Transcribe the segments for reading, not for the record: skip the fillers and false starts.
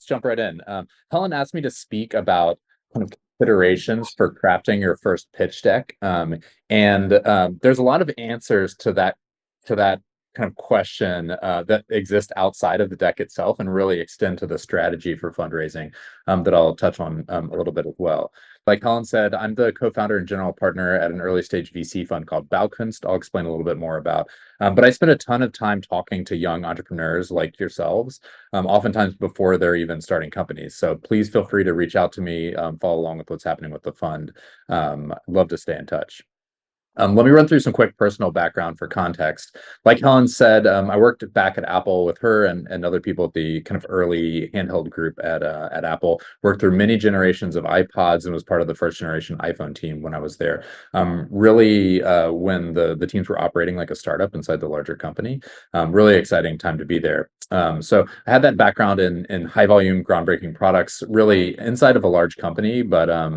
let's jump right in. Helen asked me to speak about kind of considerations for crafting your first pitch deck, and there's a lot of answers to that kind of question that exist outside of the deck itself, and really extend to the strategy for fundraising that I'll touch on a little bit as well. Like Helen said, I'm the co-founder and general partner at an early stage VC fund called Baukunst. I'll explain a little bit more about. But I spend a ton of time talking to young entrepreneurs like yourselves, oftentimes before they're even starting companies. So please feel free to reach out to me, follow along with what's happening with the fund. Love to stay in touch. Let me run through some quick personal background for context. Like Helen said, I worked back at Apple with her and other people at the kind of early handheld group at Apple. Worked through many generations of iPods and was part of the first generation iPhone team when I was there. Really, when the teams were operating like a startup inside the larger company. Really exciting time to be there. So I had that background in high volume, groundbreaking products, really inside of a large company, but a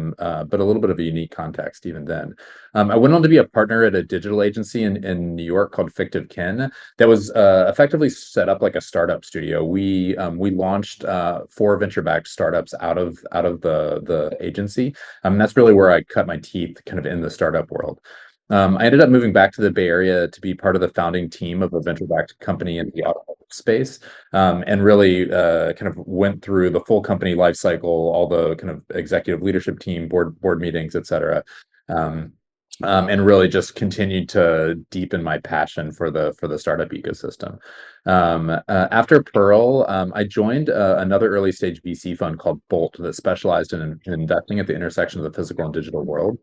little bit of a unique context even then. I went on to be a partner at a digital agency in New York called Fictive Kin that was effectively set up like a startup studio. We launched four venture-backed startups out of the agency. That's really where I cut my teeth kind of in the startup world. I ended up moving back to the Bay Area to be part of the founding team of a venture-backed company in the automotive space, and really kind of went through the full company life cycle, all the kind of executive leadership team, board meetings, et cetera. And really just continued to deepen my passion for the startup ecosystem. After Pearl, I joined another early stage VC fund called Bolt that specialized in investing at the intersection of the physical and digital world.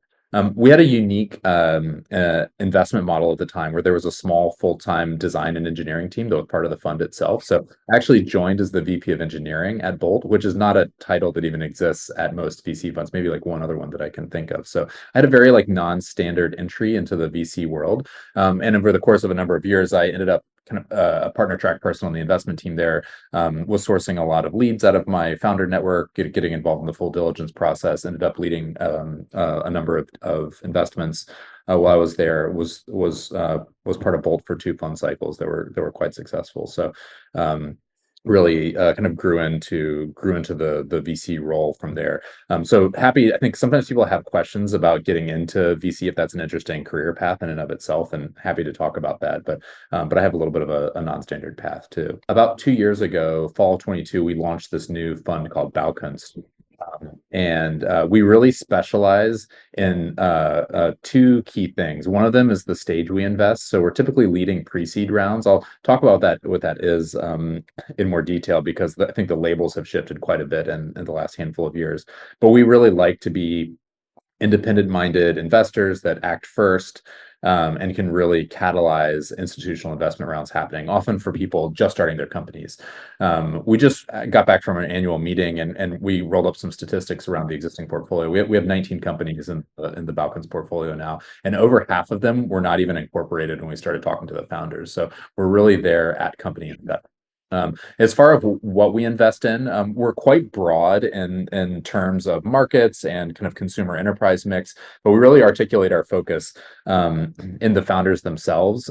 We had a unique investment model at the time where there was a small full-time design and engineering team that was part of the fund itself. So I actually joined as the VP of engineering at Bolt, which is not a title that even exists at most VC funds, maybe like one other one that I can think of. So I had a very like non-standard entry into the VC world. And over the course of a number of years, I ended up kind of a partner track person on the investment team there, was sourcing a lot of leads out of my founder network, getting involved in the full diligence process, ended up leading a number of investments while I was there, was part of Bolt for two fund cycles that were quite successful. So really kind of grew into the VC role from there. So happy. I think sometimes people have questions about getting into VC if that's an interesting career path in and of itself, and happy to talk about that. But I have a little bit of a non-standard path too. About 2 years ago, fall 22, we launched this new fund called Baukunst. And we really specialize in two key things. One of them is the stage we invest. So we're typically leading pre-seed rounds. I'll talk about that, what that is in more detail, because I think the labels have shifted quite a bit in the last handful of years. But we really like to be independent-minded investors that act first, and can really catalyze institutional investment rounds happening, often for people just starting their companies. We just got back from an annual meeting, and we rolled up some statistics around the existing portfolio. We have 19 companies in the Baukunst portfolio now, and over half of them were not even incorporated when we started talking to the founders. So we're really there at company investment. As far as what we invest in, we're quite broad in terms of markets and kind of consumer enterprise mix, but we really articulate our focus in the founders themselves.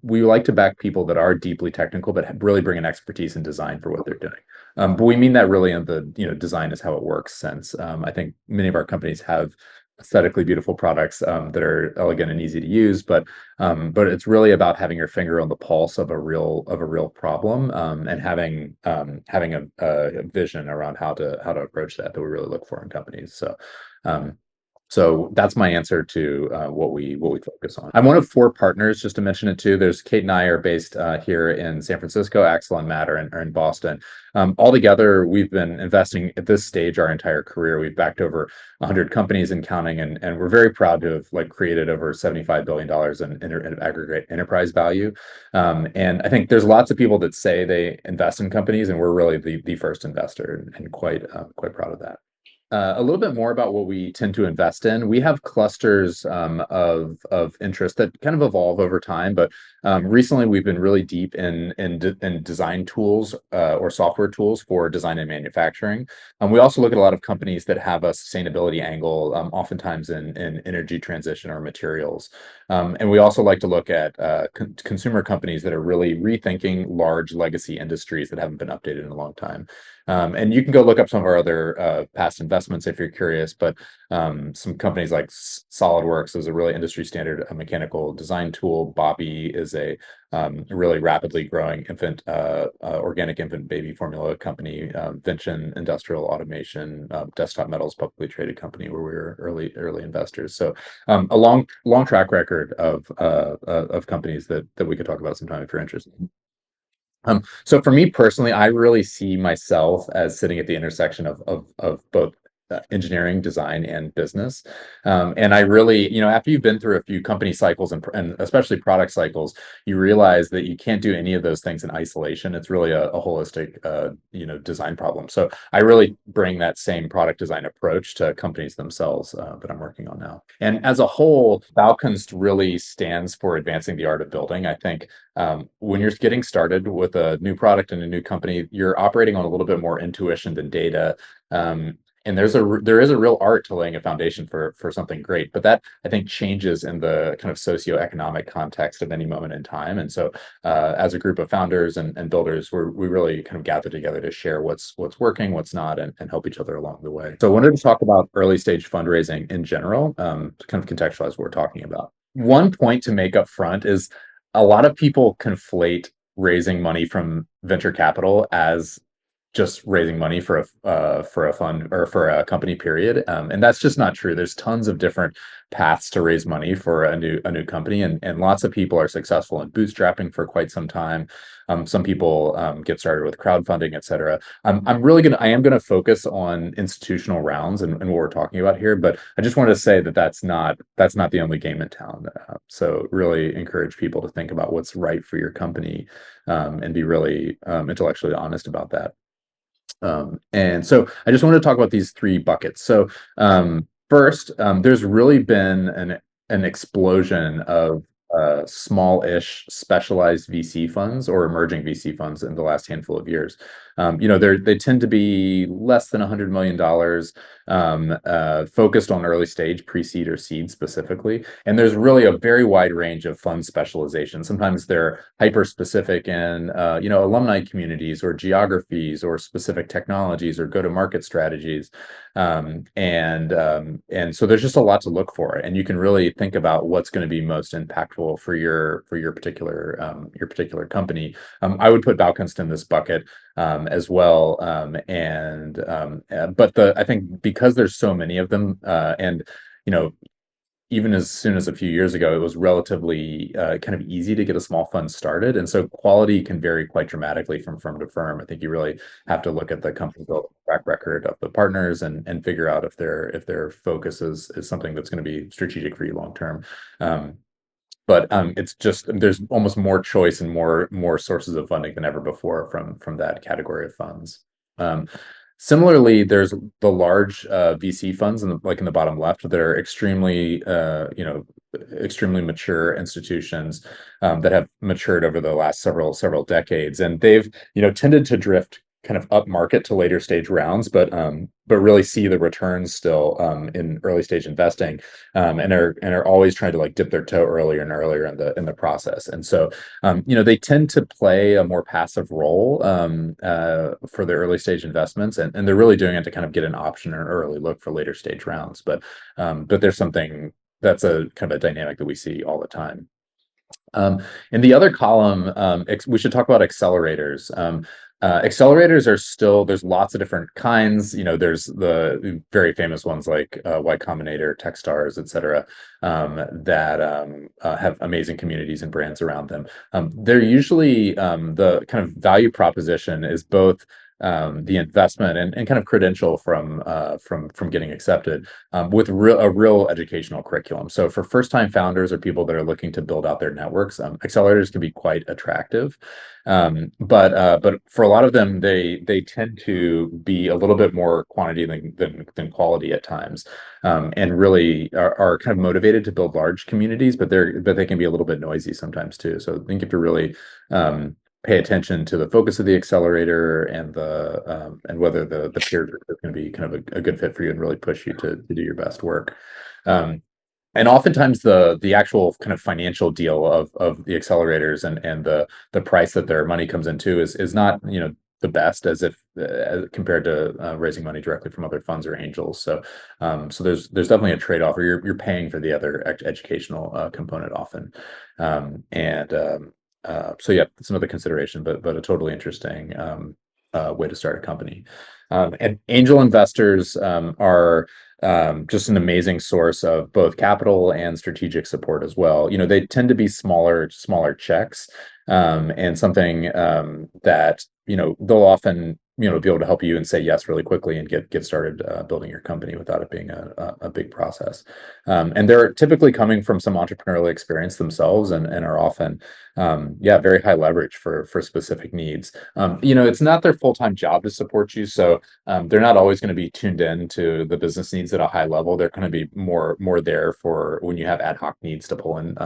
We like to back people that are deeply technical, but really bring an expertise in design for what they're doing. But we mean that really in the design is how it works sense. I think many of our companies have aesthetically beautiful products that are elegant and easy to use, but it's really about having your finger on the pulse of a real problem, and having a vision around how to approach that we really look for in companies. So that's my answer to what we focus on. I'm one of four partners, just to mention it too. There's Kate and I are based here in San Francisco. Axel and Matt are in Boston. All together, we've been investing at this stage our entire career. We've backed over 100 companies and counting, and we're very proud to have created over $75 billion in aggregate enterprise value. And I think there's lots of people that say they invest in companies, and we're really the first investor, and quite proud of that. A little bit more about what we tend to invest in. We have clusters of interest that kind of evolve over time, but recently we've been really deep in design tools or software tools for design and manufacturing. We also look at a lot of companies that have a sustainability angle, oftentimes in energy transition or materials. And we also like to look at consumer companies that are really rethinking large legacy industries that haven't been updated in a long time. And you can go look up some of our other past investments if you're curious, but some companies like SolidWorks is a really industry standard mechanical design tool. Bobby is a really rapidly growing organic infant baby formula company. Vincent Industrial Automation, Desktop Metals, publicly traded company where we were early investors. So a long track record of companies that we could talk about sometime if you're interested. So for me personally, I really see myself as sitting at the intersection of both engineering, design, and business. And I really, after you've been through a few company cycles and especially product cycles, you realize that you can't do any of those things in isolation. It's really a holistic, design problem. So I really bring that same product design approach to companies themselves that I'm working on now. And as a whole, Baukunst really stands for advancing the art of building. I think when you're getting started with a new product and a new company, you're operating on a little bit more intuition than data. And there is a real art to laying a foundation for something great, but that I think changes in the kind of socioeconomic context of any moment in time. And so, as a group of founders and builders, we really kind of gather together to share what's working, what's not, and help each other along the way. So, I wanted to talk about early stage fundraising in general, to kind of contextualize what we're talking about. One point to make up front is a lot of people conflate raising money from venture capital as just raising money for a fund or for a company, period. And that's just not true. There's tons of different paths to raise money for a new company, and lots of people are successful in bootstrapping for quite some time. Some people get started with crowdfunding, et cetera. I am gonna focus on institutional rounds and what we're talking about here, but I just wanted to say that that's not the only game in town. So really encourage people to think about what's right for your company, and be really intellectually honest about that. And so I just wanted to talk about these three buckets. So first, there's really been an explosion of small-ish specialized VC funds or emerging VC funds in the last handful of years. They tend to be less than $100 million, focused on early stage, pre-seed or seed specifically. And there's really a very wide range of fund specialization. Sometimes they're hyper specific in alumni communities or geographies or specific technologies or go-to-market strategies. And so there's just a lot to look for, and you can really think about what's going to be most impactful for your particular company. I would put Baukunst in this bucket as well. But I think because there's so many of them, and even as soon as a few years ago, it was relatively kind of easy to get a small fund started. And so quality can vary quite dramatically from firm to firm. I think you really have to look at the company built track record of the partners and figure out if their focus is something that's going to be strategic for you long term. But it's just there's almost more choice and more sources of funding than ever before from that category of funds. Similarly, there's the large VC funds in the bottom left that are extremely mature institutions that have matured over the last several decades, and they've tended to drift kind of up market to later stage rounds, but really see the returns still in early stage investing, and are always trying to like dip their toe earlier and earlier in the process. And so they tend to play a more passive role for the early stage investments, and they're really doing it to kind of get an option or an early look for later stage rounds. But there's something that's a kind of a dynamic that we see all the time. In the other column, we should talk about accelerators. Accelerators there's lots of different kinds. There's the very famous ones like Y Combinator, Techstars, et cetera, that have amazing communities and brands around them. They're usually the kind of value proposition is both the investment and kind of credential from getting accepted with a real educational curriculum. So for first-time founders or people that are looking to build out their networks, accelerators can be quite attractive. But for a lot of them, they tend to be a little bit more quantity than quality at times, and really are kind of motivated to build large communities, but they can be a little bit noisy sometimes too. So I think you have to really pay attention to the focus of the accelerator and whether the peer group is going to be kind of a good fit for you and really push you to do your best work. And oftentimes the actual kind of financial deal of the accelerators and the price that their money comes into is not the best as if compared to raising money directly from other funds or angels. So there's definitely a trade-off, or you're paying for the other educational component often. So yeah, it's another consideration, but a totally interesting way to start a company. And angel investors are just an amazing source of both capital and strategic support as well. They tend to be smaller checks, and something that they'll often be able to help you and say yes really quickly and get started building your company without it being a big process. And they're typically coming from some entrepreneurial experience themselves, and are often very high leverage for specific needs. It's not their full-time job to support you, so they're not always going to be tuned in to the business needs at a high level. They're going to be more there for when you have ad hoc needs to pull in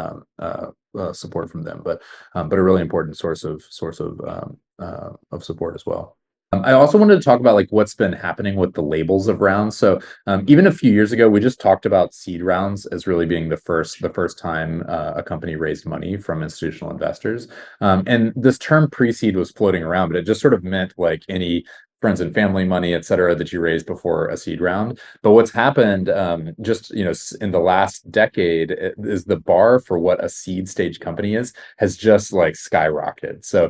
support from them, but a really important source of support as well. I also wanted to talk about like what's been happening with the labels of rounds. So even a few years ago, we just talked about seed rounds as really being the first time a company raised money from institutional investors. And this term pre-seed was floating around, but it just sort of meant like any friends and family money, et cetera, that you raised before a seed round. But what's happened just in the last decade is the bar for what a seed stage company has just like skyrocketed. So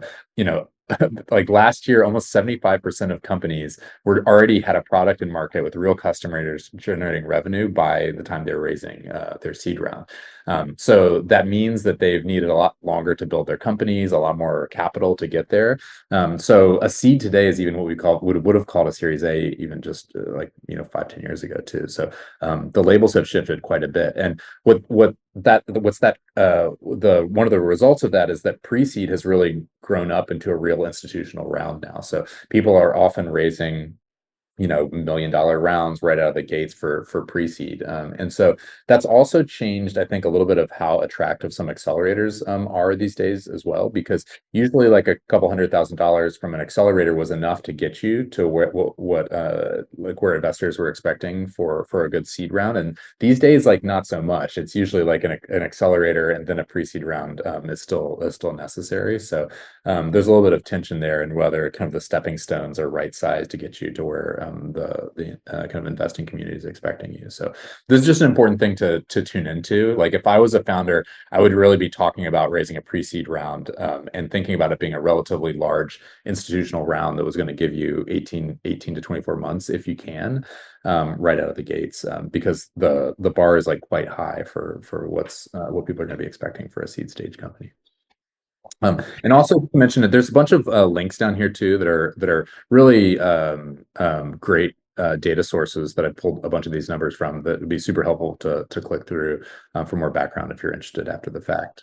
like last year, almost 75% of companies were already had a product in market with real customers generating revenue by the time they were raising their seed round. So that means that they've needed a lot longer to build their companies, a lot more capital to get there. So a seed today is even what we would have called a Series A even just 5-10 years ago too. So the labels have shifted quite a bit. And one of the results of that is that pre-seed has really grown up into a real institutional round now. So people are often raising $1 million rounds right out of the gates for pre-seed. And so that's also changed, I think, a little bit of how attractive some accelerators are these days as well, because usually like a couple $100,000 from an accelerator was enough to get you to where investors were expecting for a good seed round. And these days, like not so much. It's usually like an accelerator and then a pre-seed round is still necessary. So there's a little bit of tension there, and whether kind of the stepping stones are right sized to get you to where the kind of investing community is expecting you. So this is just an important thing to tune into. Like if I was a founder, I would really be talking about raising a pre-seed round and thinking about it being a relatively large institutional round that was going to give you 18 to 24 months if you can, right out of the gates, because the bar is like quite high for what people are going to be expecting for a seed stage company. And also to mention that there's a bunch of links down here too that are really great data sources that I pulled a bunch of these numbers from that would be super helpful to click through for more background if you're interested after the fact.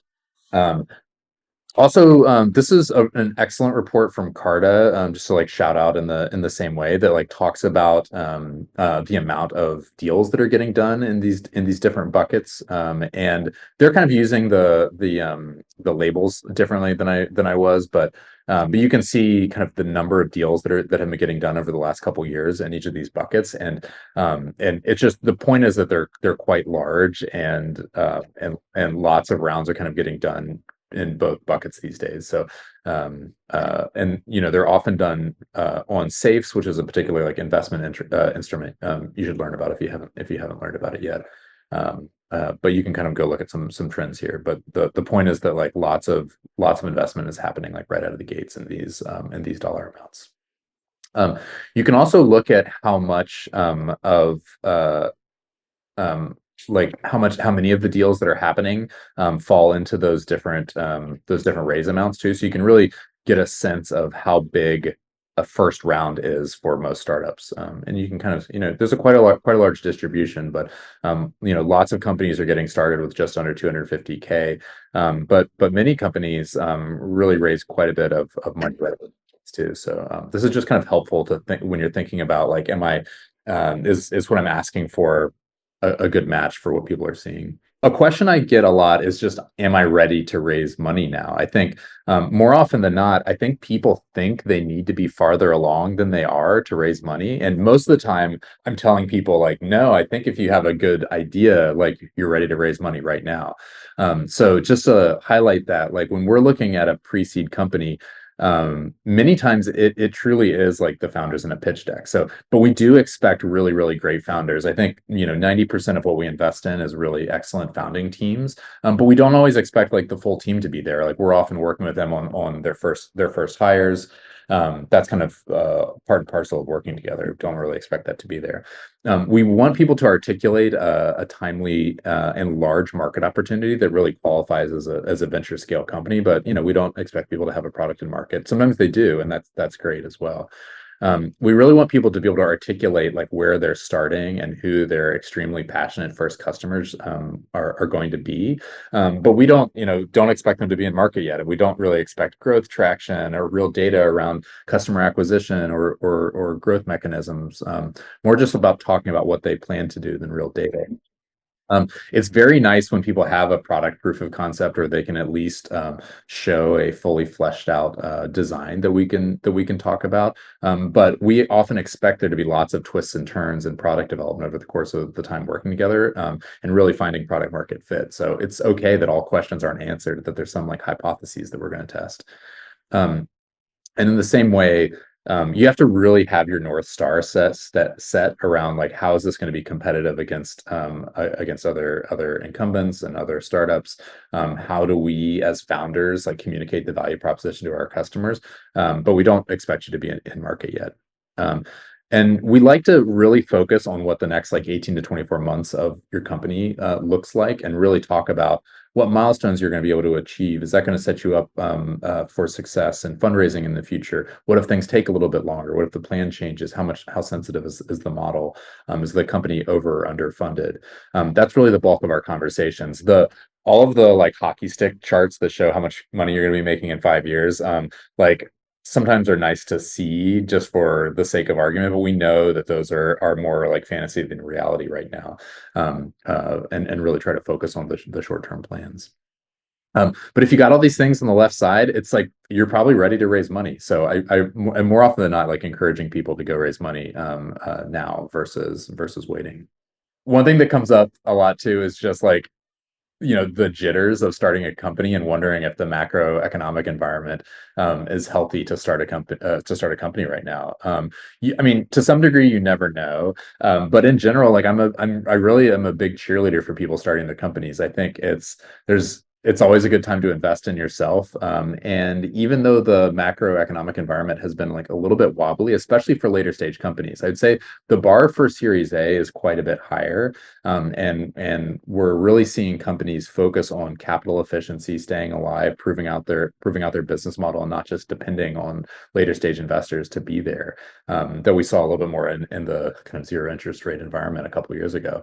Also, this is an excellent report from Carta, just to like shout out in the same way that like talks about the amount of deals that are getting done in these different buckets, and they're kind of using the labels differently than I was, but you can see kind of the number of deals that have been getting done over the last couple of years in each of these buckets, and it's just the point is that they're quite large, and lots of rounds are kind of getting done in both buckets these days. So and they're often done on safes, which is a particular like investment instrument you should learn about if you haven't learned about it yet. But you can kind of go look at some trends here. But the point is that like lots of investment is happening like right out of the gates in these dollar amounts. You can also look at how much like how many of the deals that are happening fall into those different raise amounts too. So you can really get a sense of how big a first round is for most startups. And you can kind of, there's quite a large distribution, but lots of companies are getting started with just under 250K. But many companies really raise quite a bit of money too. So this is just kind of helpful to think when you're thinking about like, is what I'm asking for a good match for what people are seeing. A question I get a lot is just, am I ready to raise money now? I think more often than not, I think people think they need to be farther along than they are to raise money. And most of the time I'm telling people like, no, I think if you have a good idea, like you're ready to raise money right now. So just to highlight that, like when we're looking at a pre-seed company, Many times it truly is like the founders in a pitch deck. So, but we do expect really, really great founders. I think, 90% of what we invest in is really excellent founding teams. But we don't always expect like the full team to be there. Like we're often working with them on their first hires. That's kind of part and parcel of working together. Don't really expect that to be there. We want people to articulate a timely and large market opportunity that really qualifies as a venture scale company. But we don't expect people to have a product in market. Sometimes they do, and that's great as well. We really want people to be able to articulate like where they're starting and who their extremely passionate first customers are going to be. But we don't expect them to be in market yet, and we don't really expect growth traction or real data around customer acquisition or growth mechanisms. More just about talking about what they plan to do than real data. It's very nice when people have a product proof of concept, or they can at least show a fully fleshed out design that we can talk about. But we often expect there to be lots of twists and turns in product development over the course of the time working together, and really finding product market fit. So it's okay that all questions aren't answered, that there's some like hypotheses that we're going to test. Um, and in the same way, you have to really have your North Star set around like how is this going to be competitive against other incumbents and other startups. How do we as founders like communicate the value proposition to our customers? But we don't expect you to be in market yet. And we like to really focus on what the next like 18 to 24 months of your company looks like, and really talk about what milestones you're going to be able to achieve. Is that going to set you up for success and fundraising in the future? What if things take a little bit longer? What if the plan changes? How sensitive is the model? Is the company over or underfunded? That's really the bulk of our conversations. All of the like hockey stick charts that show how much money you're going to be making in 5 years, like sometimes are nice to see just for the sake of argument, but we know that those are more like fantasy than reality right now. And really try to focus on the short-term plans. But if you got all these things on the left side, it's like you're probably ready to raise money. So I'm more often than not like encouraging people to go raise money now versus waiting. One thing that comes up a lot too is just like the jitters of starting a company and wondering if the macroeconomic environment is healthy to start a company right now. I mean, to some degree, you never know. But in general, like I really am a big cheerleader for people starting their companies. I think it's always a good time to invest in yourself. And even though the macroeconomic environment has been like a little bit wobbly, especially for later stage companies, I'd say the bar for Series A is quite a bit higher. And we're really seeing companies focus on capital efficiency, staying alive, proving out their business model, and not just depending on later stage investors to be there. That we saw a little bit more in the kind of zero interest rate environment a couple of years ago.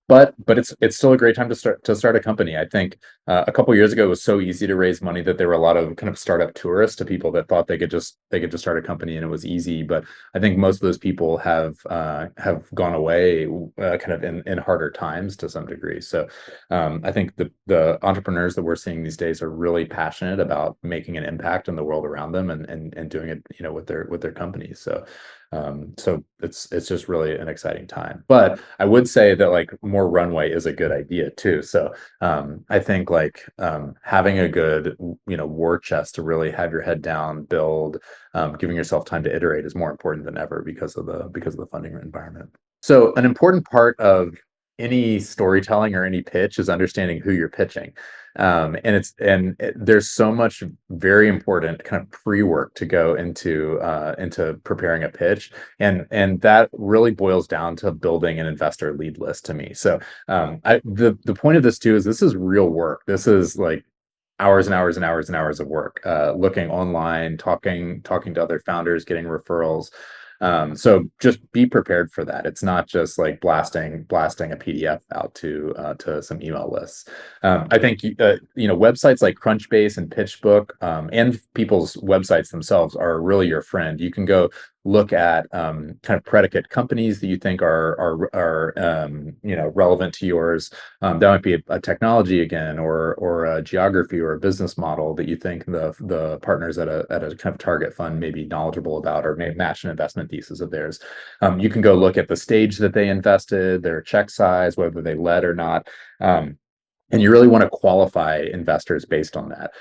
But it's still a great time to start a company. I think a couple of years ago it was so easy to raise money that there were a lot of kind of startup tourists to people that thought they could just start a company and it was easy. But I think most of those people have gone away kind of in harder times to some degree. So I think the entrepreneurs that we're seeing these days are really passionate about making an impact in the world around them, and doing it with their companies. So it's just really an exciting time. But I would say that like more runway is a good idea too. So I think like having a good war chest to really have your head down, build, giving yourself time to iterate is more important than ever because of the funding environment. So an important part of any storytelling or any pitch is understanding who you're pitching. There's so much very important kind of pre-work to go into preparing a pitch, and that really boils down to building an investor lead list to me. So the point of this too is this is real work. This is like hours and hours and hours and hours of work, looking online, talking to other founders, getting referrals. So just be prepared for that. It's not just like blasting a PDF out to some email lists. I think websites like Crunchbase and PitchBook, and people's websites themselves are really your friend. You can go look at kind of predicate companies that you think are relevant to yours. That might be a technology again, or a geography, or a business model that you think the partners at a kind of target fund may be knowledgeable about, or may match an investment thesis of theirs. You can go look at the stage that they invested, their check size, whether they led or not. And you really want to qualify investors based on that.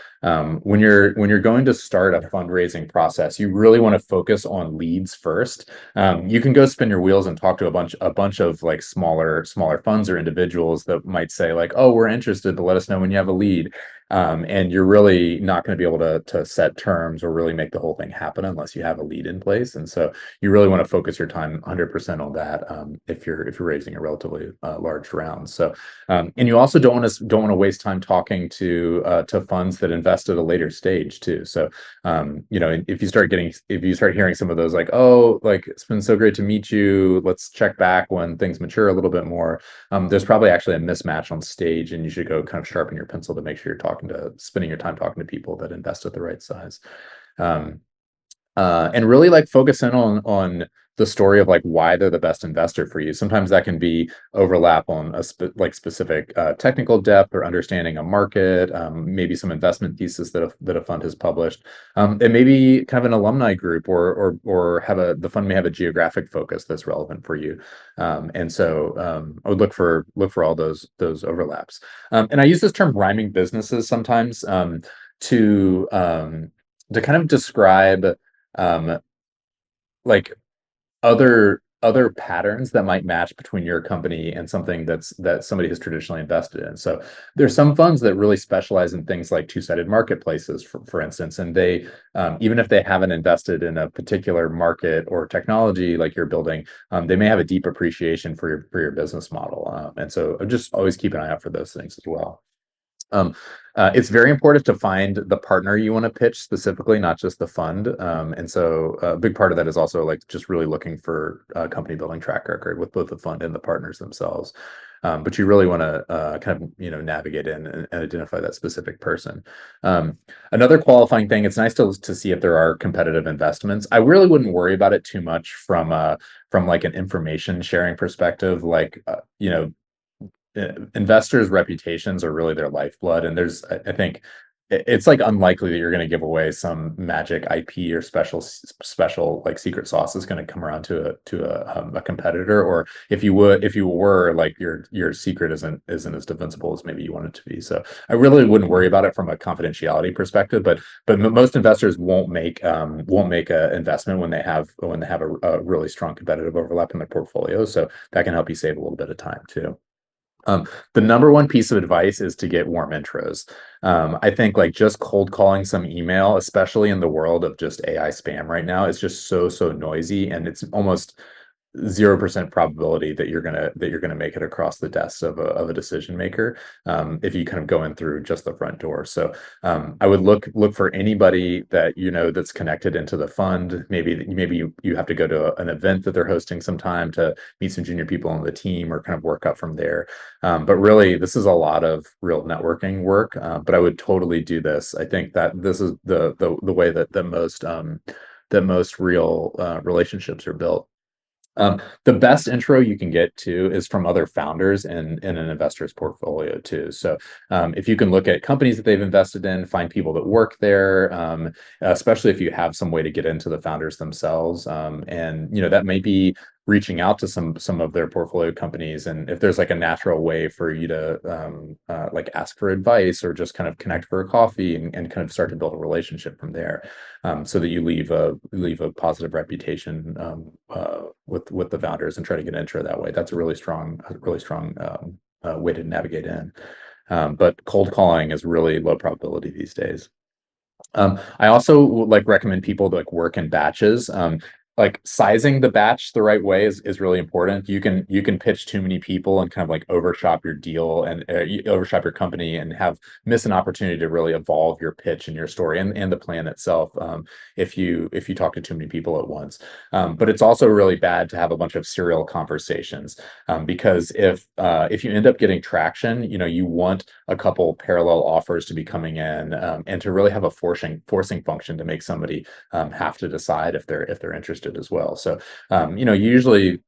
When you're going to start a fundraising process, you really want to focus on leads first. You can go spin your wheels and talk to a bunch of like smaller funds or individuals that might say like, "Oh, we're interested, but let us know when you have a lead." And you're really not going to be able to set terms or really make the whole thing happen unless you have a lead in place. And so you really want to focus your time 100% on that if you're raising a relatively large round. So and you also don't want to waste time talking to funds that invest at a later stage too. So if you start hearing some of those like, oh, like it's been so great to meet you, let's check back when things mature a little bit more. There's probably actually a mismatch on stage, and you should go kind of sharpen your pencil to make sure you're spending your time talking to people that invest at the right size. Um, and really like focus in on the story of like why they're the best investor for you. Sometimes that can be overlap on specific technical depth or understanding a market, maybe some investment thesis that a fund has published. It may be kind of an alumni group, or the fund may have a geographic focus that's relevant for you. And so I would look for all those overlaps. And I use this term rhyming businesses sometimes to to kind of describe um, like other patterns that might match between your company and something that somebody has traditionally invested in. So there's some funds that really specialize in things like two-sided marketplaces, for instance, and they even if they haven't invested in a particular market or technology like you're building, they may have a deep appreciation for your business model. And so just always keep an eye out for those things as well. Um, it's very important to find the partner you want to pitch specifically, not just the fund. And so a big part of that is also like just really looking for a company building track record with both the fund and the partners themselves. But you really want to kind of navigate in and identify that specific person. Another qualifying thing, it's nice to see if there are competitive investments. I really wouldn't worry about it too much from like an information sharing perspective. Like investors' reputations are really their lifeblood, and I think it's like unlikely that you're going to give away some magic IP or special like secret sauce is going to come around to a competitor, or if you were like your secret isn't as defensible as maybe you want it to be. So I really wouldn't worry about it from a confidentiality perspective, but most investors won't make a investment when they have a really strong competitive overlap in their portfolio. So that can help you save a little bit of time too. The number one piece of advice is to get warm intros. I think like just cold calling some email, especially in the world of just AI spam right now, is just so noisy, and it's almost 0% probability that you're gonna make it across the desk of a decision maker if you kind of go in through just the front door. So I would look for anybody that that's connected into the fund. Maybe you have to go to an event that they're hosting sometime to meet some junior people on the team or kind of work up from there. But really, this is a lot of real networking work. But I would totally do this. I think that this is the way that most real relationships are built. The best intro you can get to is from other founders in an investor's portfolio too. So if you can look at companies that they've invested in, find people that work there, especially if you have some way to get into the founders themselves, and that may be reaching out to some of their portfolio companies, and if there's like a natural way for you to like ask for advice or just kind of connect for a coffee and kind of start to build a relationship from there, so that you leave a positive reputation with the founders and try to get an intro that way. That's a really strong way to navigate in. But cold calling is really low probability these days. I also like recommend people to like work in batches. Like sizing the batch the right way is really important. You can pitch too many people and kind of like overshop your deal and you overshop your company and miss an opportunity to really evolve your pitch and your story and the plan itself, if you talk to too many people at once. But it's also really bad to have a bunch of serial conversations, because if you end up getting traction, you want a couple parallel offers to be coming in, and to really have a forcing function to make somebody have to decide if they're interested as well. So usually,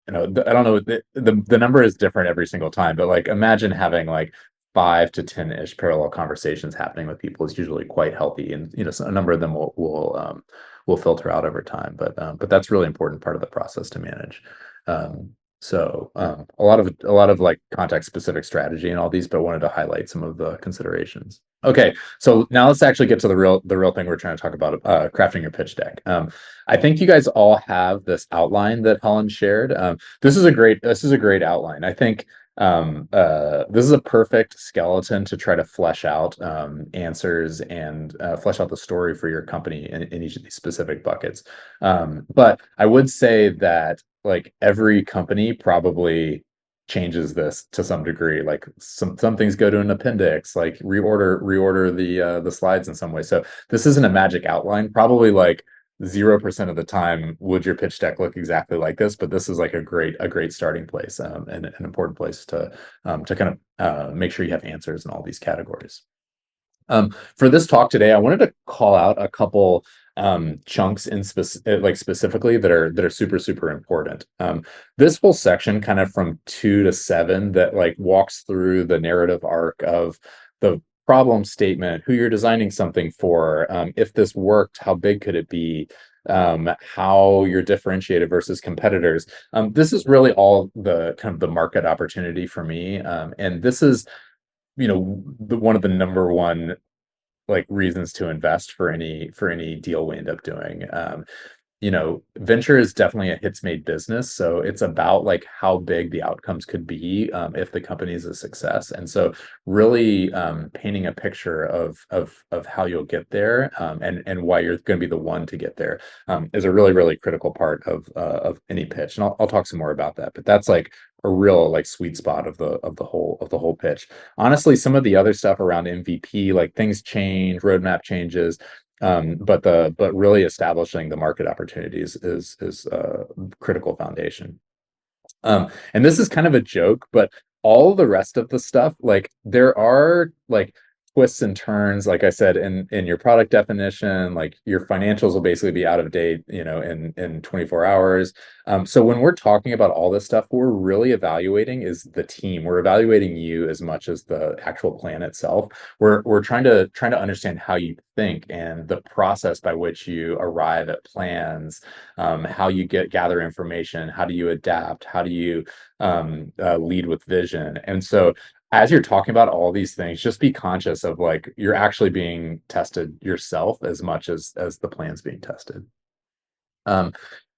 I don't know, the number is different every single time, but like imagine having like 5 to 10-ish parallel conversations happening with people is usually quite healthy, and so a number of them will filter out over time. But that's really important part of the process to manage. So a lot of like context specific strategy and all these, but wanted to highlight some of the considerations. Okay, so now let's actually get to the real thing we're trying to talk about, crafting your pitch deck. I think you guys all have this outline that Holland shared. This is a great outline. I think this is a perfect skeleton to try to flesh out answers and flesh out the story for your company in each of these specific buckets. But I would say that like every company probably changes this to some degree. Like some things go to an appendix, like reorder the slides in some way. So this isn't a magic outline. Probably like 0% of the time would your pitch deck look exactly like this, but this is like a great starting place, and an important place to kind of make sure you have answers in all these categories. For this talk today, I wanted to call out a couple chunks like specifically that are super important. This whole section, kind of from 2 to 7, that like walks through the narrative arc of the problem statement, who you're designing something for, if this worked, how big could it be, how you're differentiated versus competitors. This is really all the kind of the market opportunity for me, and this is one of the number one like reasons to invest for any deal we end up doing. Venture is definitely a hits made business, so it's about like how big the outcomes could be, if the company is a success. And so really painting a picture of how you'll get there, and why you're going to be the one to get there, is a really critical part of any pitch. And I'll talk some more about that, but that's like a real like sweet spot of the whole pitch. Honestly, some of the other stuff around MVP, like things change, roadmap changes, but really establishing the market opportunities is a critical foundation. And this is kind of a joke, but all the rest of the stuff, like there are like twists and turns, like I said, in your product definition, like your financials will basically be out of date, in 24 hours. So when we're talking about all this stuff, what we're really evaluating is the team. We're evaluating you as much as the actual plan itself. We're trying to understand how you think and the process by which you arrive at plans, how you gather information, how do you adapt, how do you lead with vision. And so as you're talking about all these things, just be conscious of like you're actually being tested yourself as much as the plan's being tested. Um,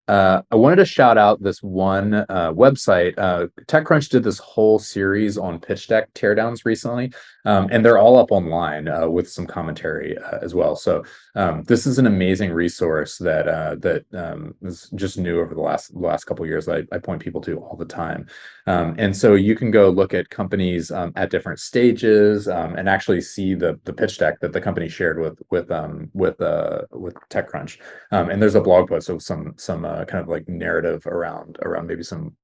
I wanted to shout out this one website. TechCrunch did this whole series on pitch deck teardowns recently, and they're all up online with some commentary as well. So this is an amazing resource that is just new over the last couple of years. I point people to all the time, and so you can go look at companies at different stages, and actually see the pitch deck that the company shared with TechCrunch. And there's a blog post of some kind of like narrative around maybe some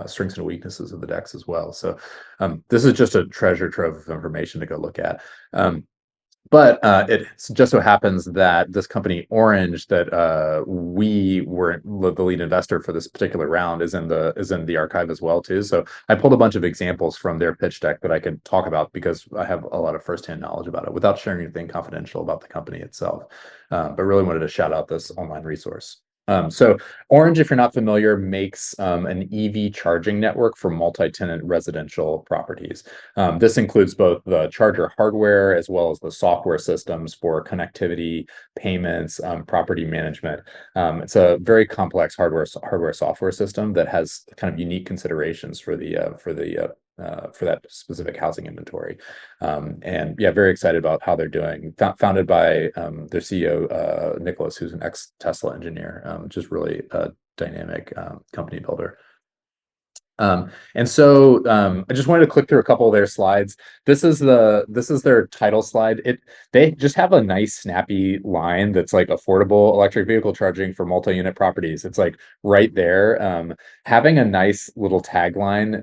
strengths and weaknesses of the decks as well. So this is just a treasure trove of information to go look at. But it just so happens that this company Orange, that we were the lead investor for this particular round, is in the archive as well too. So I pulled a bunch of examples from their pitch deck that I could talk about because I have a lot of firsthand knowledge about it without sharing anything confidential about the company itself. But really wanted to shout out this online resource. So Orange, if you're not familiar, makes an EV charging network for multi-tenant residential properties. This includes both the charger hardware as well as the software systems for connectivity, payments, property management. It's a very complex hardware software system that has kind of unique considerations for that specific housing inventory. And yeah, very excited about how they're doing. Founded by their CEO, Nicholas, who's an ex-Tesla engineer, just really a dynamic company builder. And so I just wanted to click through a couple of their slides. This is their title slide. They just have a nice snappy line that's like affordable electric vehicle charging for multi-unit properties. It's like right there. Having a nice little tagline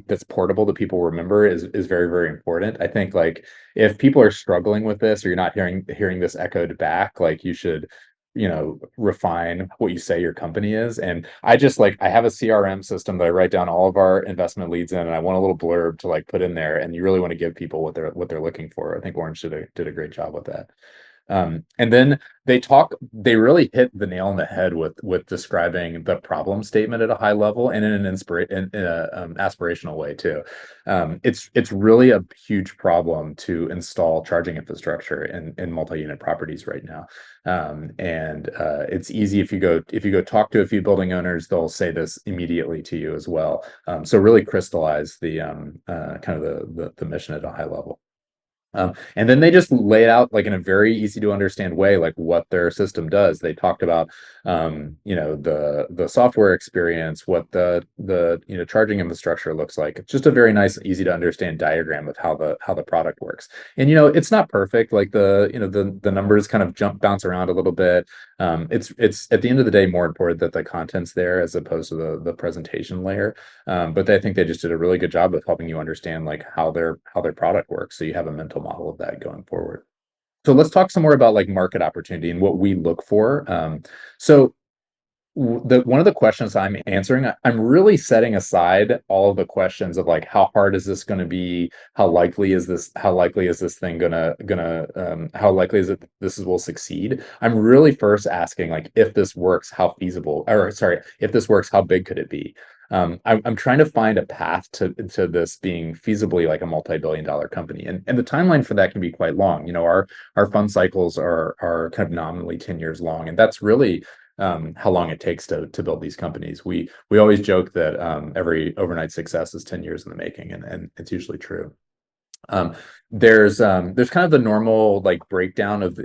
that's portable that people remember is very important. I think like if people are struggling with this or you're not hearing this echoed back, like you should refine what you say your company is. And I have a CRM system that I write down all of our investment leads in, and I want a little blurb to like put in there, and you really want to give people what they're looking for. I think Orange did a great job with that. And then they really hit the nail on the head with describing the problem statement at a high level and in in a aspirational way too. It's really a huge problem to install charging infrastructure in multi-unit properties right now. And it's easy if you go talk to a few building owners, they'll say this immediately to you as well. So really crystallize the kind of the mission at a high level. And then they just lay it out like in a very easy to understand way, like what their system does. They talked about, the software experience, what the charging infrastructure looks like. It's just a very nice, easy to understand diagram of how the product works. And it's not perfect. Like the numbers kind of bounce around a little bit. It's at the end of the day more important that the content's there as opposed to the presentation layer. But I think they just did a really good job of helping you understand like how their product works, so you have a mental model of that going forward. So let's talk some more about like market opportunity and what we look for. So one of the questions I'm answering, I'm really setting aside all of the questions of like how hard is this going to be, how likely is this thing how likely is it that this will succeed. I'm really first asking like if this works, how feasible, or sorry, if this works, how big could it be. I'm trying to find a path to this being feasibly like a multi-billion-dollar company, and the timeline for that can be quite long. Our fund cycles are kind of nominally 10 years long, and that's really how long it takes to build these companies. We always joke that every overnight success is 10 years in the making, and it's usually true. Um, there's kind of the normal like breakdown of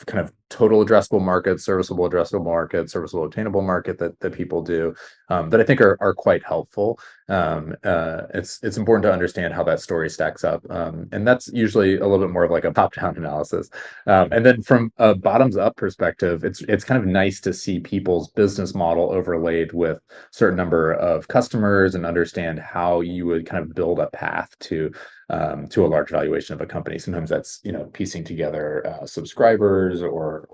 kind of total addressable market, serviceable addressable market, serviceable obtainable market that people do, that I think are quite helpful. It's important to understand how that story stacks up, and that's usually a little bit more of like a top-down analysis. And then from a bottoms-up perspective, it's kind of nice to see people's business model overlaid with certain number of customers and understand how you would kind of build a path to a large valuation of a company. Sometimes that's piecing together subscribers or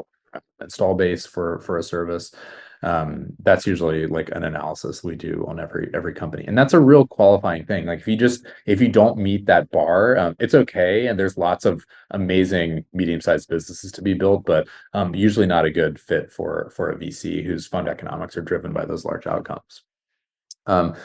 install base for a service. That's usually like an analysis we do on every company, and that's a real qualifying thing. Like if you don't meet that bar, it's okay, and there's lots of amazing medium-sized businesses to be built, but usually not a good fit for a VC whose fund economics are driven by those large outcomes. Um,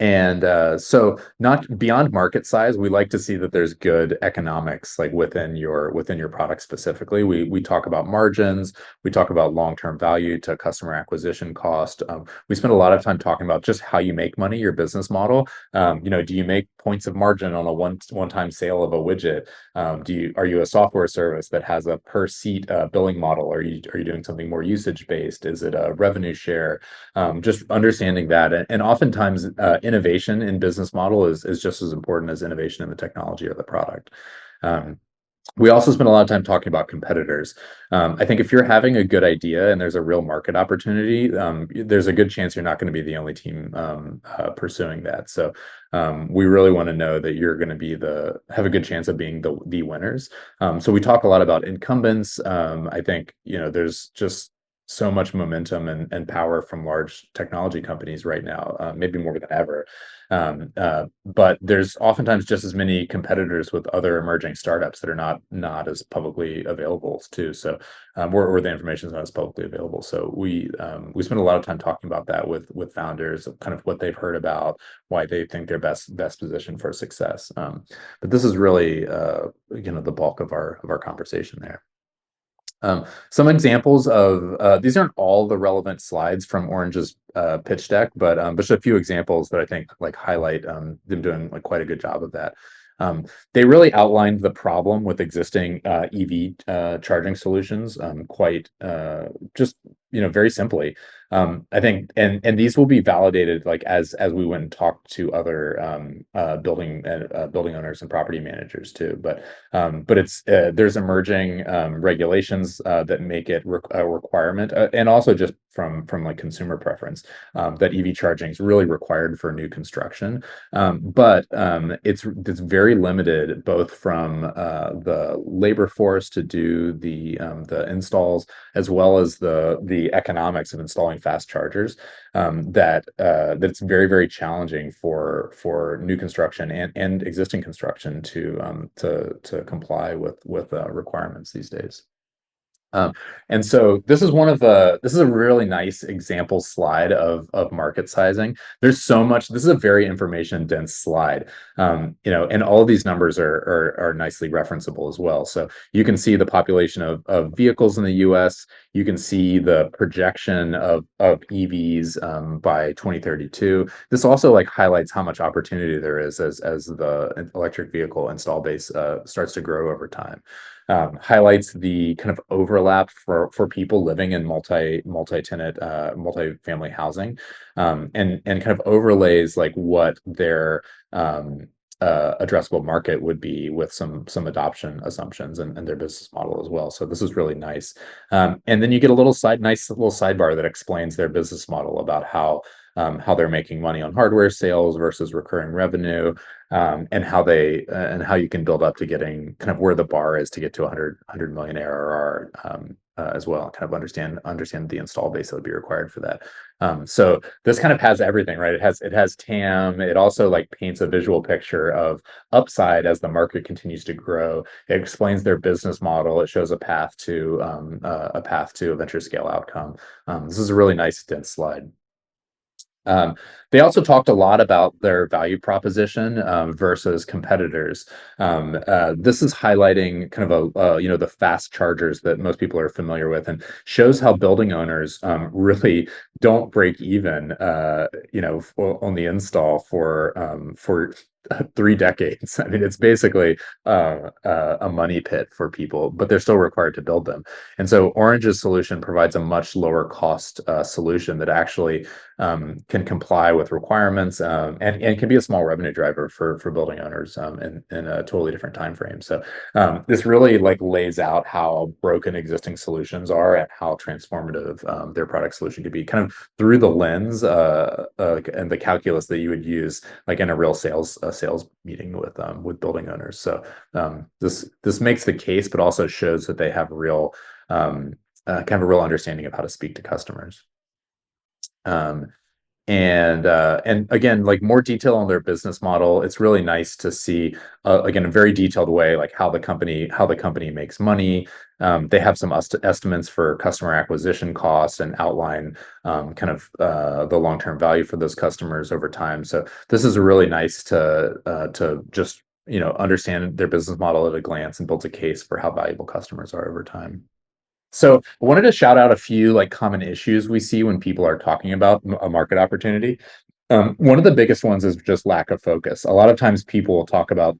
and so not beyond market size, we like to see that there's good economics like within your product specifically. We talk about margins, we talk about long-term value to customer acquisition cost. We spend a lot of time talking about just how you make money, your business model. Do you make points of margin on a one-time sale of a widget? Are you a software service that has a per seat billing model? Are you doing something more usage based? Is it a revenue share? Just understanding that, and oftentimes innovation in business model is just as important as innovation in the technology or the product. Um, we also spend a lot of time talking about competitors. I think if you're having a good idea and there's a real market opportunity, there's a good chance you're not going to be the only team pursuing that. So we really want to know that you're going to have a good chance of being the winners. So we talk a lot about incumbents. I think there's just so much momentum and power from large technology companies right now, maybe more than ever. But there's oftentimes just as many competitors with other emerging startups that are not as publicly available too. So where the information is not as publicly available. So we spend a lot of time talking about that with founders, kind of what they've heard about, why they think they're best positioned for success. But this is really the bulk of our conversation there. Some examples of these aren't all the relevant slides from Orange's pitch deck, but just a few examples that I think like highlight them doing like quite a good job of that. They really outlined the problem with existing EV charging solutions quite just very simply. I think, and these will be validated like as we went and talked to other building owners and property managers too. But it's there's emerging regulations that make it a requirement, and also just from like consumer preference, that EV charging is really required for new construction. But it's very limited both from the labor force to do the installs, as well as the economics of installing fast chargers. That's very, very challenging for new construction and existing construction to comply with requirements these days. Um, and so this is a really nice example slide of market sizing. There's so much. This is a very information dense slide, and all of these numbers are nicely referenceable as well. So you can see the population of vehicles in the U.S. You can see the projection of EVs by 2032. This also like highlights how much opportunity there is as the electric vehicle install base starts to grow over time. Highlights the kind of overlap for people living in multi-tenant multi-family housing, and kind of overlays like what their addressable market would be with some adoption assumptions and their business model as well. So this is really nice. And then you get a nice little sidebar that explains their business model about how they're making money on hardware sales versus recurring revenue, and how you can build up to getting kind of where the bar is to get to 100 million ARR, as well. Kind of understand the install base that would be required for that. So this kind of has everything, right? It has TAM. It also like paints a visual picture of upside as the market continues to grow. It explains their business model. It shows a path to a venture scale outcome. This is a really nice dense slide. Um, they also talked a lot about their value proposition versus competitors. This is highlighting kind of the fast chargers that most people are familiar with, and shows how building owners really don't break even, on the install for 3 decades. I mean, it's basically a money pit for people, but they're still required to build them. And so Orange's solution provides a much lower cost solution that actually can comply with requirements, and can be a small revenue driver for building owners, in a totally different time frame. So this really like lays out how broken existing solutions are and how transformative their product solution could be, kind of through the lens and the calculus that you would use like in a real sales meeting with building owners. So this makes the case, but also shows that they have kind of a real understanding of how to speak to customers. Um, and again, like more detail on their business model. It's really nice to see, again, a very detailed way, like how the company makes money. They have some estimates for customer acquisition costs and outline kind of the long-term value for those customers over time. So this is really nice to just understand their business model at a glance and builds a case for how valuable customers are over time. So I wanted to shout out a few like common issues we see when people are talking about a market opportunity. One of the biggest ones is just lack of focus. A lot of times people will talk about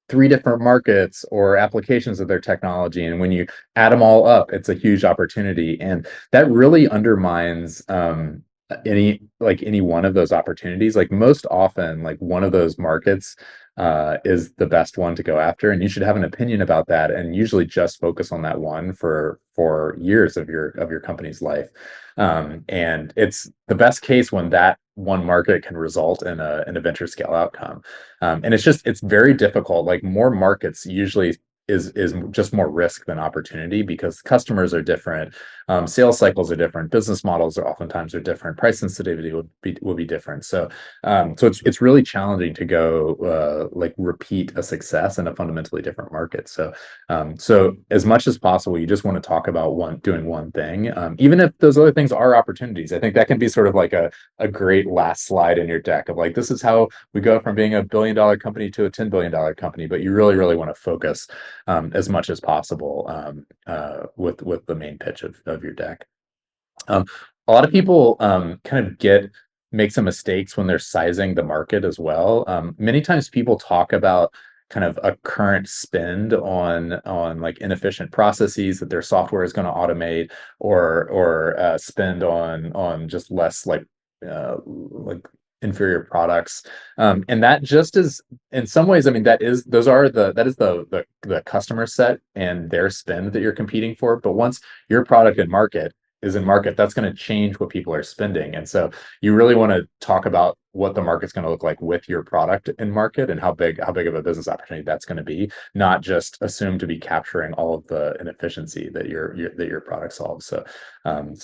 three different markets or applications of their technology, and when you add them all up, it's a huge opportunity, and that really undermines any one of those opportunities. Like most often, like one of those markets is the best one to go after, and you should have an opinion about that, and usually just focus on that one for years of your company's life. And it's the best case when that one market can result in a venture scale outcome. And it's very difficult. Like more markets usually is just more risk than opportunity, because customers are different, sales cycles are different, business models are oftentimes different, price sensitivity would be different. So it's really challenging to go like repeat a success in a fundamentally different market. So as much as possible, you just want to talk about doing one thing, even if those other things are opportunities. I think that can be sort of like a great last slide in your deck of like, this is how we go from being $1 billion company to a $10 billion company. But you really want to focus as much as possible with the main pitch of your deck. Um, a lot of people kind of make some mistakes when they're sizing the market as well. Many times people talk about kind of a current spend on like inefficient processes that their software is going to automate, or spend on just less like inferior products. And that just is, in some ways, I mean, that is the customer set and their spend that you're competing for. But once your product and market is in market, that's going to change what people are spending. And so you really want to talk about what the market's going to look like with your product in market, and how big of a business opportunity that's going to be, not just assume to be capturing all of the inefficiency that your product solves. So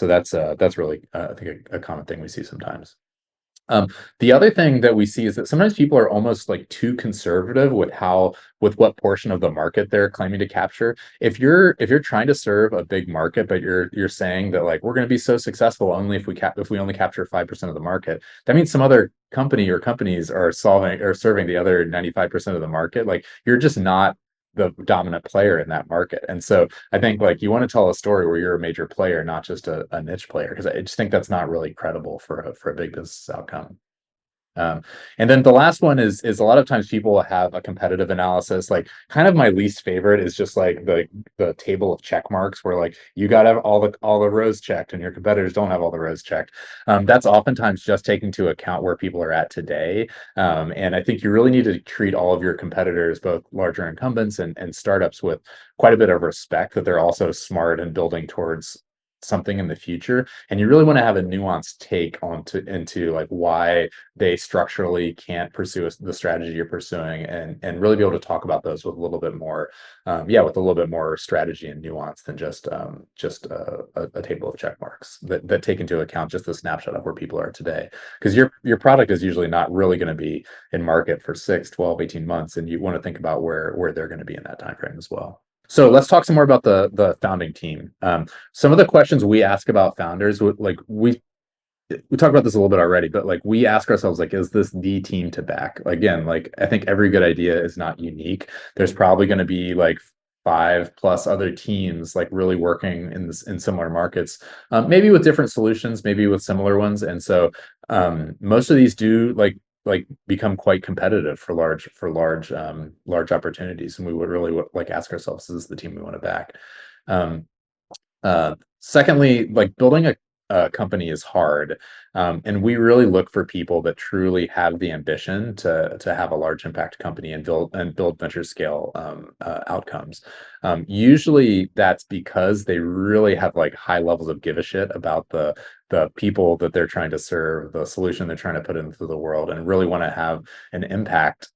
that's really I think a common thing we see sometimes. Um, the other thing that we see is that sometimes people are almost like too conservative with what portion of the market they're claiming to capture. If you're trying to serve a big market, but you're saying that like we're going to be so successful only if we only capture 5% of the market, that means some other company or companies are solving or serving the other 95% of the market. Like you're just not the dominant player in that market. And so I think like you want to tell a story where you're a major player, not just a niche player, because I just think that's not really credible for a big business outcome. Um, and then the last one is a lot of times people have a competitive analysis. Like kind of my least favorite is just like the table of check marks where like you got to have all the rows checked and your competitors don't have all the rows checked. That's oftentimes just taking into account where people are at today. And I think you really need to treat all of your competitors, both larger incumbents and startups, with quite a bit of respect that they're also smart and building towards something in the future. And you really want to have a nuanced take into like why they structurally can't pursue the strategy you're pursuing, and really be able to talk about those with a little bit more with a little bit more strategy and nuance than just a table of check marks that take into account just the snapshot of where people are today, because your product is usually not really going to be in market for 6, 12, 18 months, and you want to think about where they're going to be in that time frame as well. So let's talk some more about the founding team. Some of the questions we ask about founders, like we talked about this a little bit already, but like we ask ourselves, like, is this the team to back? Again, like I think every good idea is not unique. There's probably going to be like 5+ other teams like really working in similar markets, maybe with different solutions, maybe with similar ones. And so most of these do like become quite competitive for large opportunities. And we would really like ask ourselves, is this the team we want to back? Um, Secondly, like building a company is hard, and we really look for people that truly have the ambition to have a large impact company and build venture scale outcomes. Usually, that's because they really have like high levels of give a shit about the people that they're trying to serve, the solution they're trying to put into the world, and really want to have an impact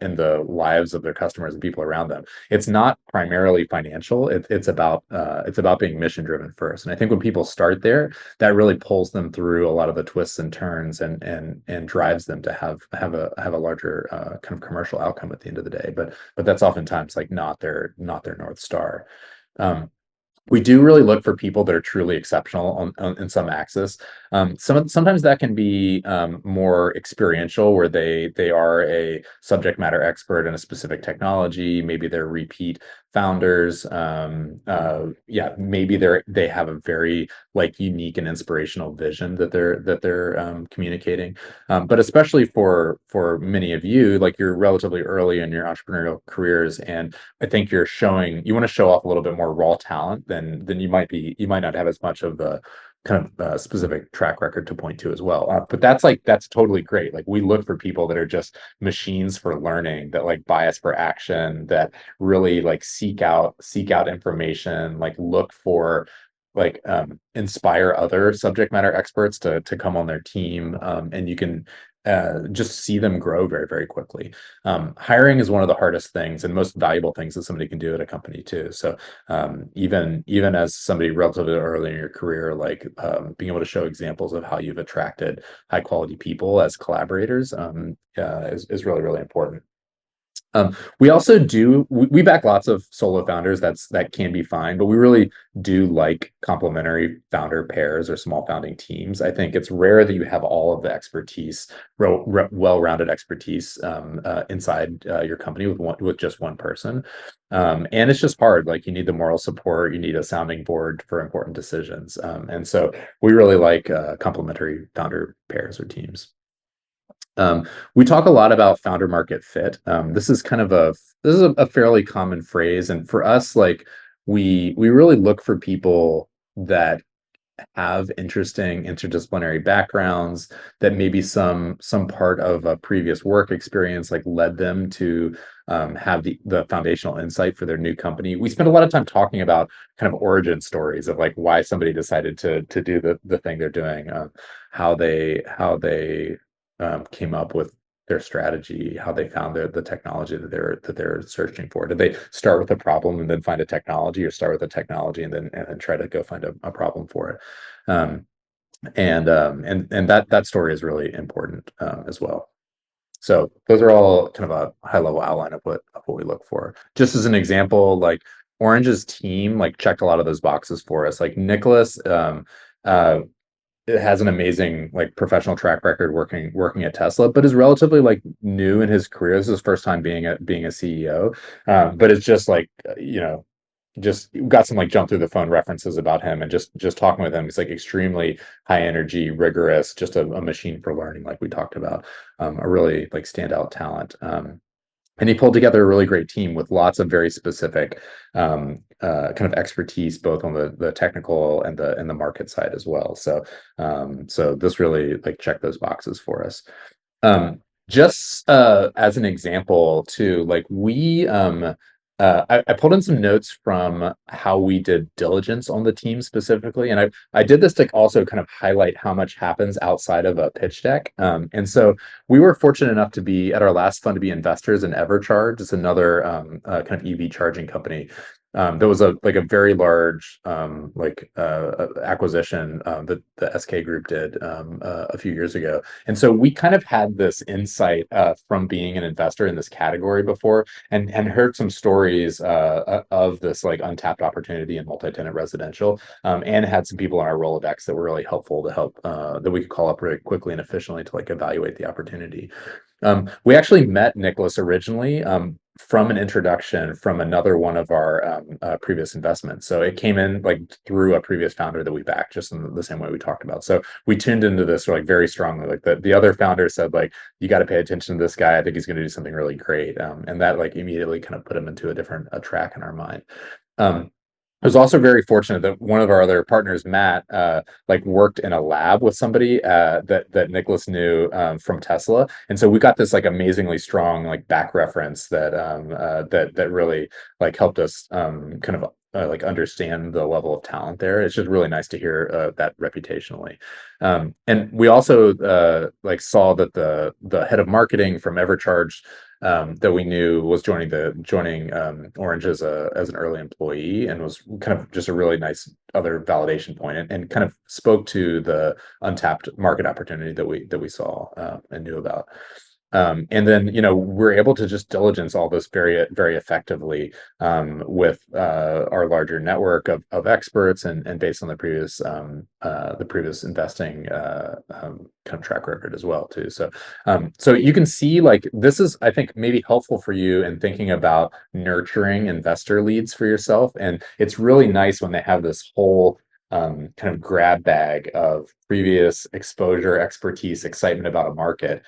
in the lives of their customers and people around them. It's not primarily financial. It's about being mission driven first. And I think when people start there, that really pulls them through a lot of the twists and turns and drives them to have a larger kind of commercial outcome at the end of the day. But that's oftentimes like not their North Star. Um, we do really look for people that are truly exceptional in some axis. Sometimes that can be more experiential, where they are a subject matter expert in a specific technology. Maybe they're repeat founders. Maybe they have a very like unique and inspirational vision that they're communicating. But especially for many of you, like you're relatively early in your entrepreneurial careers, and I think you want to show off a little bit more raw talent than you might not have as much of the kind of specific track record to point to as well. But that's totally great. Like we look for people that are just machines for learning, that like bias for action, that really like seek out information, like look for like inspire other subject matter experts to come on their team, and you can just see them grow very, very quickly. Hiring is one of the hardest things and most valuable things that somebody can do at a company too. So even as somebody relatively early in your career, like being able to show examples of how you've attracted high quality people as collaborators is really, really important. We also we back lots of solo founders. That can be fine, but we really do like complementary founder pairs or small founding teams. I think it's rare that you have all of the expertise, well-rounded expertise inside your company with just one person. And it's just hard. Like you need the moral support, you need a sounding board for important decisions. And so we really like complementary founder pairs or teams. We talk a lot about founder market fit. This is a fairly common phrase, and for us, like we really look for people that have interesting interdisciplinary backgrounds, that maybe some part of a previous work experience like led them to have the foundational insight for their new company. We spend a lot of time talking about kind of origin stories of like why somebody decided to do the thing they're doing, how they came up with their strategy, how they found the technology that they're searching for. Did they start with a problem and then find a technology, or start with a technology and then try to go find a problem for it? And that story is really important as well. So those are all kind of a high level outline of what we look for. Just as an example, like Orange's team like checked a lot of those boxes for us. Like Nicholas uh, has an amazing like professional track record working at Tesla, but is relatively like new in his career. This is his first time being a CEO, but it's just like just got some like jump through the phone references about him, and just talking with him, he's like extremely high energy, rigorous, just a machine for learning, like we talked about, a really like standout talent. And he pulled together a really great team with lots of very specific kind of expertise, both on the technical and the market side as well. So this really like checked those boxes for us. Um, just as an example too, like I pulled in some notes from how we did diligence on the team specifically, and I did this to also kind of highlight how much happens outside of a pitch deck. And so we were fortunate enough to be at our last fund to be investors in Evercharge. It's another kind of EV charging company. There was a like a very large acquisition that the SK Group did a few years ago, and so we kind of had this insight from being an investor in this category before, and heard some stories of this like untapped opportunity in multi-tenant residential, and had some people on our Rolodex that were really helpful to help that we could call up really quickly and efficiently to like evaluate the opportunity. We actually met Nicholas originally from an introduction from another one of our previous investments. So it came in like through a previous founder that we backed, just in the same way we talked about. So we tuned into this like very strongly. Like the other founder said, like, you got to pay attention to this guy. I think he's going to do something really great. And that like immediately kind of put him into a different track in our mind. I was also very fortunate that one of our other partners, Matt, like worked in a lab with somebody that Nicholas knew from Tesla, and so we got this like amazingly strong like back reference that really like helped us kind of like understand the level of talent there. It's just really nice to hear that reputationally. And we also like saw that the head of marketing from Evercharge that we knew was joining Orange as an early employee, and was kind of just a really nice other validation point, and kind of spoke to the untapped market opportunity that we saw and knew about. And then, we're able to just diligence all this very effectively with our larger network of experts, and based on the previous investing kind of track record as well too. So you can see like this is, I think, maybe helpful for you in thinking about nurturing investor leads for yourself. And it's really nice when they have this whole kind of grab bag of previous exposure, expertise, excitement about a market,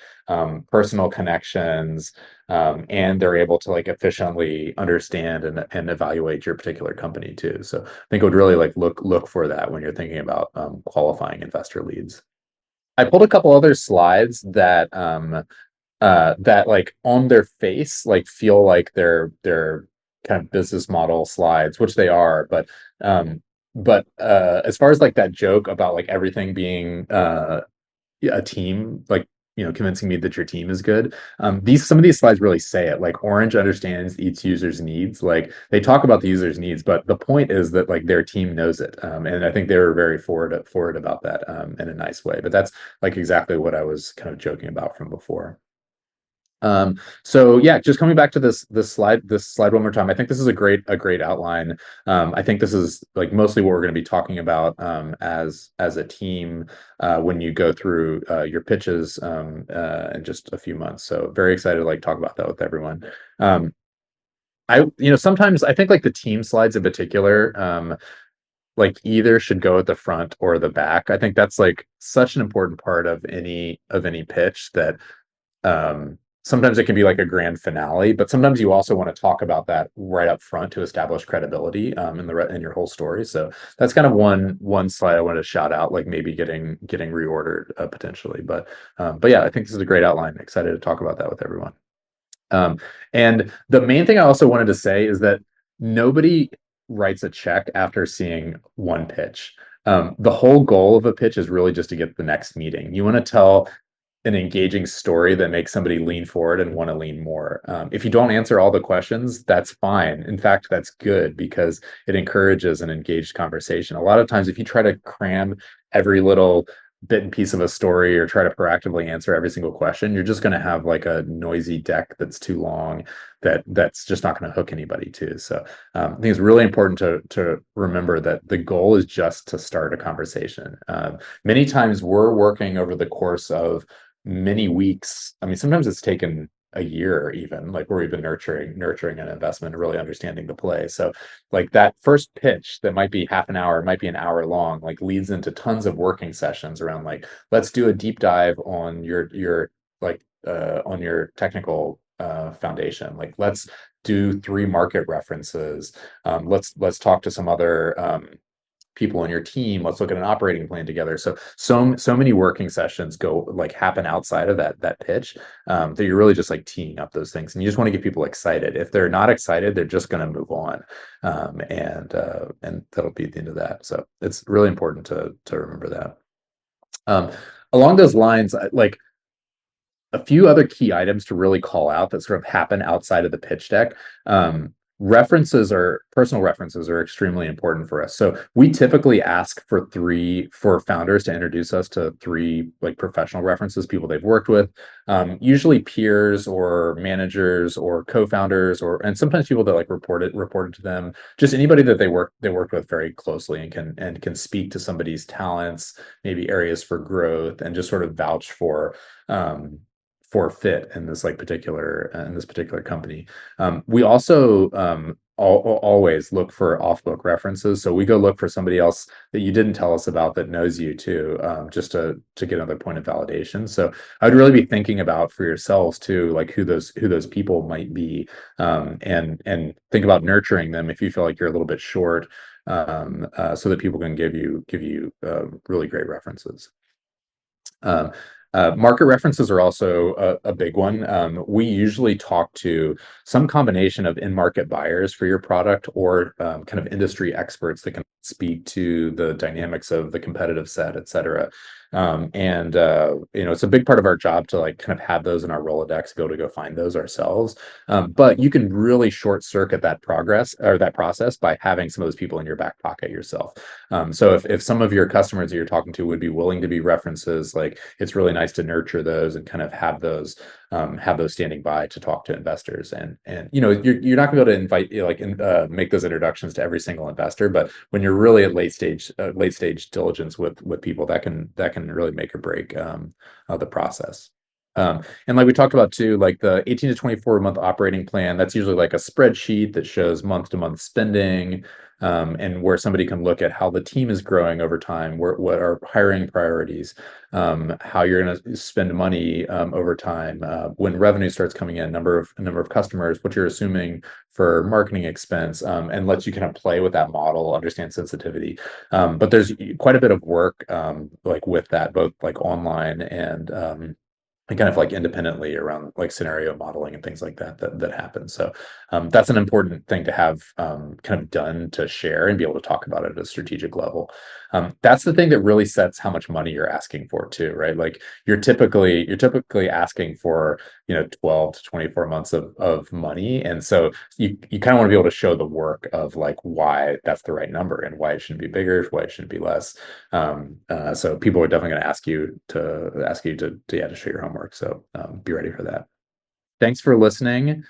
personal connections, and they're able to like efficiently understand and evaluate your particular company too. So I think I would really like look for that when you're thinking about qualifying investor leads. I pulled a couple other slides that like on their face like feel like they're kind of business model slides, which they are, but as far as like that joke about like everything being a team, like, convincing me that your team is good. Some of these slides really say it. Like Orange understands each user's needs. Like they talk about the user's needs, but the point is that like their team knows it. And I think they were very forward about that in a nice way. But that's like exactly what I was kind of joking about from before. So yeah, just coming back to this slide one more time. I think this is a great outline. I think this is like mostly what we're going to be talking about as a team when you go through your pitches in just a few months. So very excited to like talk about that with everyone. Sometimes I think like the team slides in particular, like either should go at the front or the back. I think that's like such an important part of any pitch that sometimes it can be like a grand finale, but sometimes you also want to talk about that right up front to establish credibility in your whole story. So that's kind of one slide I wanted to shout out, like maybe getting reordered potentially. But yeah, I think this is a great outline. Excited to talk about that with everyone. And the main thing I also wanted to say is that nobody writes a check after seeing one pitch. The whole goal of a pitch is really just to get the next meeting. You want to tell an engaging story that makes somebody lean forward and want to lean more. If you don't answer all the questions, that's fine. In fact, that's good because it encourages an engaged conversation. A lot of times, if you try to cram every little bit and piece of a story or try to proactively answer every single question, you're just going to have like a noisy deck that's too long that's just not going to hook anybody too. So I think it's really important to remember that the goal is just to start a conversation. Many times we're working over the course of many weeks. I mean, sometimes it's taken a year even, like where we've been nurturing an investment and really understanding the play. So like that first pitch that might be half an hour, might be an hour long, like leads into tons of working sessions around like, let's do a deep dive on your like on your technical foundation. Like let's do 3 market references. Let's talk to some other people on your team. Let's look at an operating plan together. So many working sessions go like happen outside of that pitch, that you're really just like teeing up those things, and you just want to get people excited. If they're not excited, they're just going to move on, and that'll be the end of that. So it's really important to remember that. Um, Along those lines, like a few other key items to really call out that sort of happen outside of the pitch deck. References or personal references are extremely important for us. So we typically ask for founders to introduce us to 3 like professional references, people they've worked with, usually peers or managers or co-founders, and sometimes people that like reported to them, just anybody that they worked with very closely and can speak to somebody's talents, maybe areas for growth, and just sort of vouch for fit in this like particular company. We also always look for off-book references. So we go look for somebody else that you didn't tell us about that knows you too, just to get another point of validation. So I'd really be thinking about for yourselves too, like who those people might be, and think about nurturing them if you feel like you're a little bit short, so that people can give you really great references. Um, Market references are also a big one. We usually talk to some combination of in-market buyers for your product, or kind of industry experts that can speak to the dynamics of the competitive set, et cetera. And it's a big part of our job to like kind of have those in our Rolodex, be able to go find those ourselves. But you can really short circuit that process by having some of those people in your back pocket yourself. So if some of your customers that you're talking to would be willing to be references, like it's really nice to nurture those and kind of have those standing by to talk to investors. And you're not gonna be able to make those introductions to every single investor, but when you're really at late stage diligence with people, that can really make or break the process. And like we talked about too, like the 18 to 24 month operating plan, that's usually like a spreadsheet that shows month to month spending, and where somebody can look at how the team is growing over time, what are hiring priorities, how you're going to spend money over time, when revenue starts coming in, number of customers, what you're assuming for marketing expense, and lets you kind of play with that model, understand sensitivity. But there's quite a bit of work like with that, both like online and kind of like independently around like scenario modeling and things like that happen. So that's an important thing to have kind of done to share and be able to talk about it at a strategic level. That's the thing that really sets how much money you're asking for too, right? Like you're typically asking for 12 to 24 months of money. And so you kind of want to be able to show the work of like why that's the right number and why it shouldn't be bigger, why it shouldn't be less. So people are definitely going to ask you to show your homework. So be ready for that. Thanks for listening.